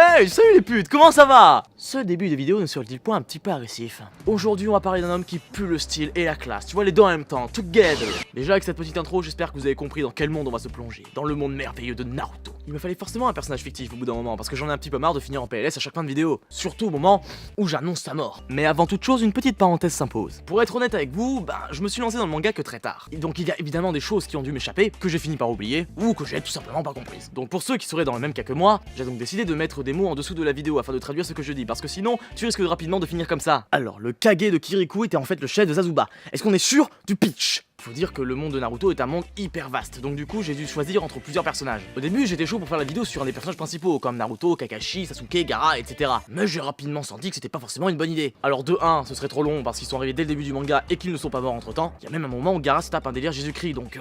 Hey, salut les putes, comment ça va? Ce début de vidéo ne serait-il point un petit peu agressif? Aujourd'hui on va parler d'un homme qui pue le style et la classe, tu vois les deux en même temps, together. Déjà avec cette petite intro, j'espère que vous avez compris dans quel monde on va se plonger, dans le monde merveilleux de Naruto. Il me fallait forcément un personnage fictif au bout d'un moment, parce que j'en ai un petit peu marre de finir en PLS à chaque fin de vidéo, surtout au moment où j'annonce sa mort. Mais avant toute chose, une petite parenthèse s'impose. Pour être honnête avec vous, je me suis lancé dans le manga que très tard. Et donc il y a évidemment des choses qui ont dû m'échapper, que j'ai fini par oublier, ou que j'ai tout simplement pas comprises. Donc pour ceux qui seraient dans le même cas que moi, j'ai donc décidé de mettre des mots en dessous de la vidéo afin de traduire ce que je dis, parce que sinon, tu risques rapidement de finir comme ça. Alors, le Kage de Kirikou était en fait le chef de Zazuba. Est-ce qu'on est sûr du pitch? Faut dire que le monde de Naruto est un monde hyper vaste, donc du coup j'ai dû choisir entre plusieurs personnages. Au début j'étais chaud pour faire la vidéo sur un des personnages principaux, comme Naruto, Kakashi, Sasuke, Gaara, etc. Mais j'ai rapidement senti que c'était pas forcément une bonne idée. Alors de 1, ce serait trop long parce qu'ils sont arrivés dès le début du manga et qu'ils ne sont pas morts entre temps. Il y a même un moment où Gaara se tape un délire Jésus-Christ, donc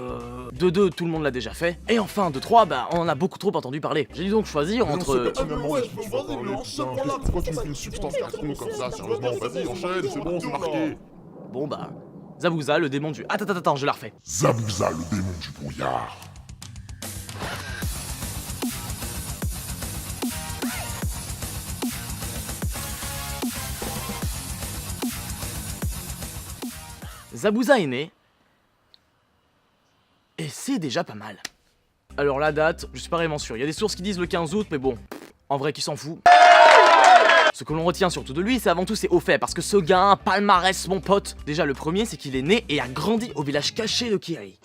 de 2, tout le monde l'a déjà fait. Et enfin de 3, on en a beaucoup trop entendu parler. J'ai dû donc choisir entre... Pourquoi tu me fais une substance carton comme ça, sérieusement? Vas-y, enchaîne, c'est bon, c'est marqué. Bon Zabuza, le démon du... Attends, je la refais. Zabuza, le démon du brouillard. Zabuza est né... Et c'est déjà pas mal. Alors la date, je suis pas vraiment sûr. Il y a des sources qui disent le 15 août, mais bon, en vrai qui s'en fout. Ce que l'on retient surtout de lui, c'est avant tout ses hauts faits, parce que ce gars a un palmarès, mon pote. Déjà, le premier, c'est qu'il est né et a grandi au village caché de Kiri.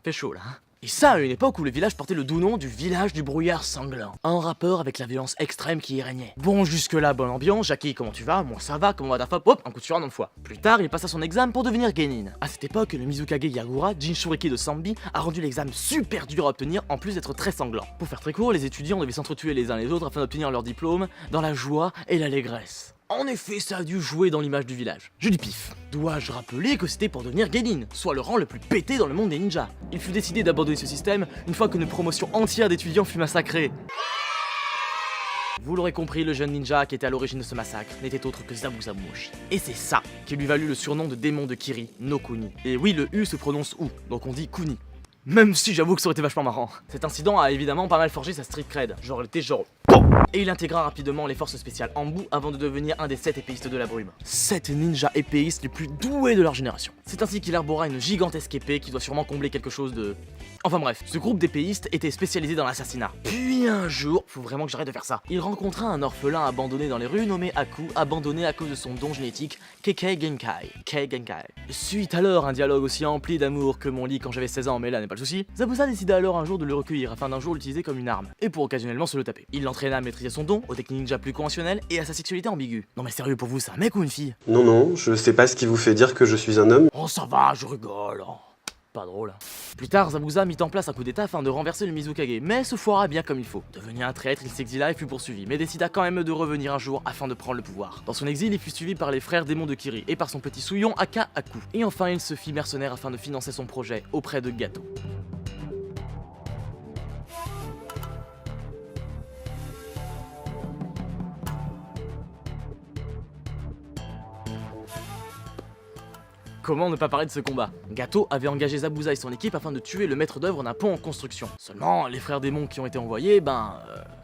Fait chaud là, hein. Et ça à une époque où le village portait le doux nom du village du brouillard sanglant, en rapport avec la violence extrême qui y régnait. Bon, jusque là, bonne ambiance, Jackie, comment tu vas? Moi ça va, comment va ta femme? Hop, un coup de surin dans le foie. Plus tard, il passa son examen pour devenir genin. À cette époque, le Mizukage Yagura, Jinchuriki de Sambi, a rendu l'examen super dur à obtenir, en plus d'être très sanglant. Pour faire très court, les étudiants devaient s'entretuer les uns les autres afin d'obtenir leur diplôme, dans la joie et l'allégresse. En effet, ça a dû jouer dans l'image du village. Je dis pif. Dois-je rappeler que c'était pour devenir genin, soit le rang le plus pété dans le monde des ninjas. Il fut décidé d'abandonner ce système une fois qu'une promotion entière d'étudiants fut massacrée. Vous l'aurez compris, le jeune ninja qui était à l'origine de ce massacre n'était autre que Zabuza Mushi. Et c'est ça qui lui valut le surnom de démon de Kiri, no Kuni. Et oui, le U se prononce OU, donc on dit Kuni. Même si j'avoue que ça aurait été vachement marrant. Cet incident a évidemment pas mal forgé sa street cred. Genre, il était genre... Et il intégra rapidement les forces spéciales Ambu avant de devenir un des 7 épéistes de la brume. 7 ninjas épéistes les plus doués de leur génération. C'est ainsi qu'il arbora une gigantesque épée qui doit sûrement combler quelque chose de... Enfin bref, ce groupe d'épéistes était spécialisé dans l'assassinat. Puis un jour, faut vraiment que j'arrête de faire ça, il rencontra un orphelin abandonné dans les rues nommé Aku, abandonné à cause de son don génétique Kekkei Genkai. Suite alors un dialogue aussi empli d'amour que mon lit quand j'avais 16 ans, mais là n'est pas le souci, Zabuza décida alors un jour de le recueillir afin d'un jour l'utiliser comme une arme, et pour occasionnellement se le taper. Il l'entraîna à maîtriser son don, aux techniques ninja plus conventionnelles et à sa sexualité ambiguë. Non mais sérieux, pour vous, c'est un mec ou une fille? Non, je sais pas ce qui vous fait dire que je suis un homme. Oh ça va, je rigole. Pas drôle. Plus tard, Zabuza mit en place un coup d'état afin de renverser le Mizukage, mais se foira bien comme il faut. Devenu un traître, il s'exila et fut poursuivi, mais décida quand même de revenir un jour afin de prendre le pouvoir. Dans son exil, il fut suivi par les frères démons de Kiri et par son petit souillon Aka Aku. Et enfin, il se fit mercenaire afin de financer son projet auprès de Gato. Comment ne pas parler de ce combat? Gato avait engagé Zabuza et son équipe afin de tuer le maître d'œuvre d'un pont en construction. Seulement, les frères démons qui ont été envoyés,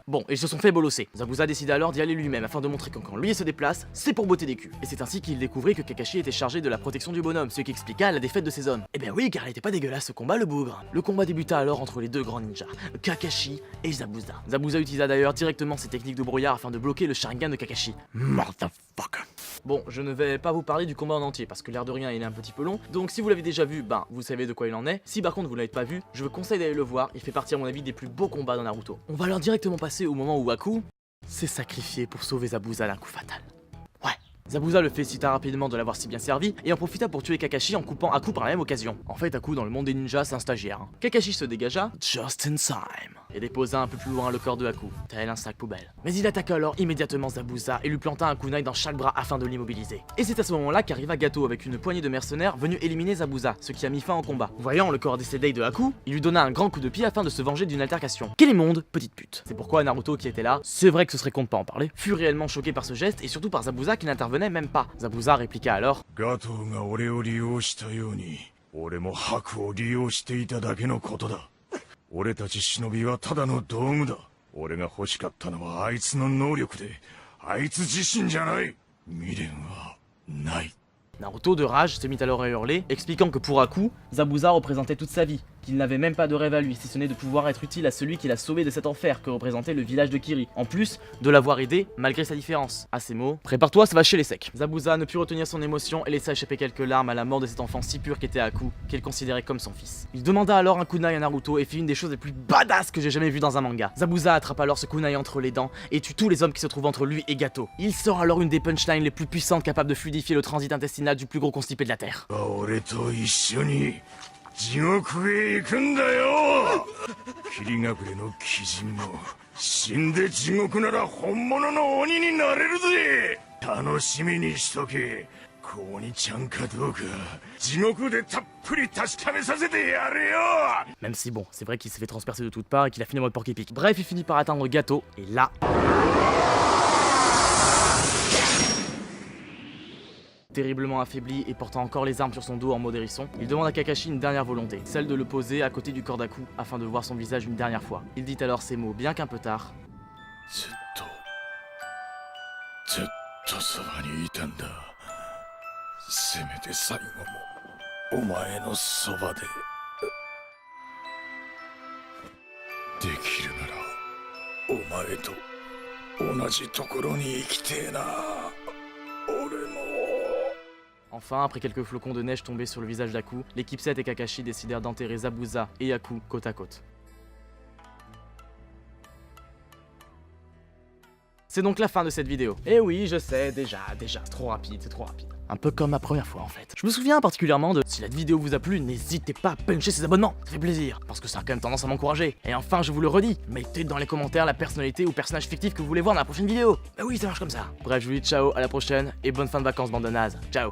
Bon, ils se sont fait bolosser. Zabuza décida alors d'y aller lui-même afin de montrer que quand lui se déplace, c'est pour botter des culs. Et c'est ainsi qu'il découvrit que Kakashi était chargé de la protection du bonhomme, ce qui expliqua la défaite de ses hommes. Eh ben oui, car il était pas dégueulasse ce combat, le bougre. Le combat débuta alors entre les deux grands ninjas, Kakashi et Zabuza. Zabuza utilisa d'ailleurs directement ses techniques de brouillard afin de bloquer le Sharingan de Kakashi. Motherfucker. Bon, je ne vais pas vous parler du combat en entier parce que l'air de rien il est un petit peu long, donc si vous l'avez déjà vu, vous savez de quoi il en est. Si par contre vous l'avez pas vu, je vous conseille d'aller le voir, il fait partie à mon avis des plus beaux combats dans Naruto. On va alors directement passer au moment où Aku s'est sacrifié pour sauver Zabuza d'un coup fatal. Ouais. Zabuza le félicita rapidement de l'avoir si bien servi et en profita pour tuer Kakashi en coupant Aku par la même occasion. En fait, Aku dans le monde des ninjas c'est un stagiaire. Kakashi se dégagea, just in time, et déposa un peu plus loin le corps de Aku, tel un sac poubelle. Mais il attaqua alors immédiatement Zabuza et lui planta un kunai dans chaque bras afin de l'immobiliser. Et c'est à ce moment-là qu'arriva Gato avec une poignée de mercenaires venus éliminer Zabuza, ce qui a mis fin au combat. Voyant le corps décédé de Aku, il lui donna un grand coup de pied afin de se venger d'une altercation. Quel immonde petite pute. C'est pourquoi Naruto qui était là, c'est vrai que ce serait con de pas en parler, fut réellement choqué par ce geste et surtout par Zabuza qui n'intervenait même pas. Zabuza répliqua alors: Gatoが俺を利用したように、俺も白を利用していただけのことだ。俺たち忍びはただの道具だ。俺が欲しかったのはあいつの能力で、あいつ自身じゃない。未練はない。 Naruto, de rage, se mit alors à hurler, expliquant que pour Aku, Zabuza représentait toute sa vie, qu'il n'avait même pas de rêve à lui, si ce n'est de pouvoir être utile à celui qui l'a sauvé de cet enfer que représentait le village de Kiri, en plus de l'avoir aidé malgré sa différence. À ces mots, prépare-toi, ça va chez les secs. Zabuza ne put retenir son émotion et laissa échapper quelques larmes à la mort de cet enfant si pur qu'était Aku, qu'il considérait comme son fils. Il demanda alors un kunai à Naruto et fit une des choses les plus badass que j'ai jamais vues dans un manga. Zabuza attrape alors ce kunai entre les dents et tue tous les hommes qui se trouvent entre lui et Gato. Il sort alors une des punchlines les plus puissantes capables de fluidifier le transit intestinal du plus gros constipé de la Terre. 俺と一緒に地獄へ行くんだよ。霧隠れの鬼人も死んで地獄なら本物の鬼になれるぜ。楽しみにしとけ。こうにちゃんかどうか地獄でたっぷり確かめさせてやれよ。 Même si bon, c'est vrai qu'il s'est fait transpercer de toutes parts et qu'il a fini en mode porc-épic. Bref, il finit par atteindre Gato et là... Terriblement affaibli et portant encore les armes sur son dos en mode hérisson, il demande à Kakashi une dernière volonté, celle de le poser à côté du corps d'Aku afin de voir son visage une dernière fois. Il dit alors ces mots bien qu'un peu tard. ずっとそばにいたんだ。せめて最後もお前のそばで。できるならお前と同じところに行きてえな。俺も。 Enfin, après quelques flocons de neige tombés sur le visage d'Aku, l'équipe 7 et Kakashi décidèrent d'enterrer Zabuza et Aku côte à côte. C'est donc la fin de cette vidéo. Et oui, je sais, déjà, trop rapide, c'est trop rapide. Un peu comme ma première fois en fait. Je me souviens particulièrement de... Si la vidéo vous a plu, n'hésitez pas à puncher ses abonnements, ça fait plaisir, parce que ça a quand même tendance à m'encourager. Et enfin, je vous le redis, mettez dans les commentaires la personnalité ou personnage fictif que vous voulez voir dans la prochaine vidéo. Bah oui, ça marche comme ça. Bref, je vous dis ciao, à la prochaine, et bonne fin de vacances, bande de nazes. Ciao.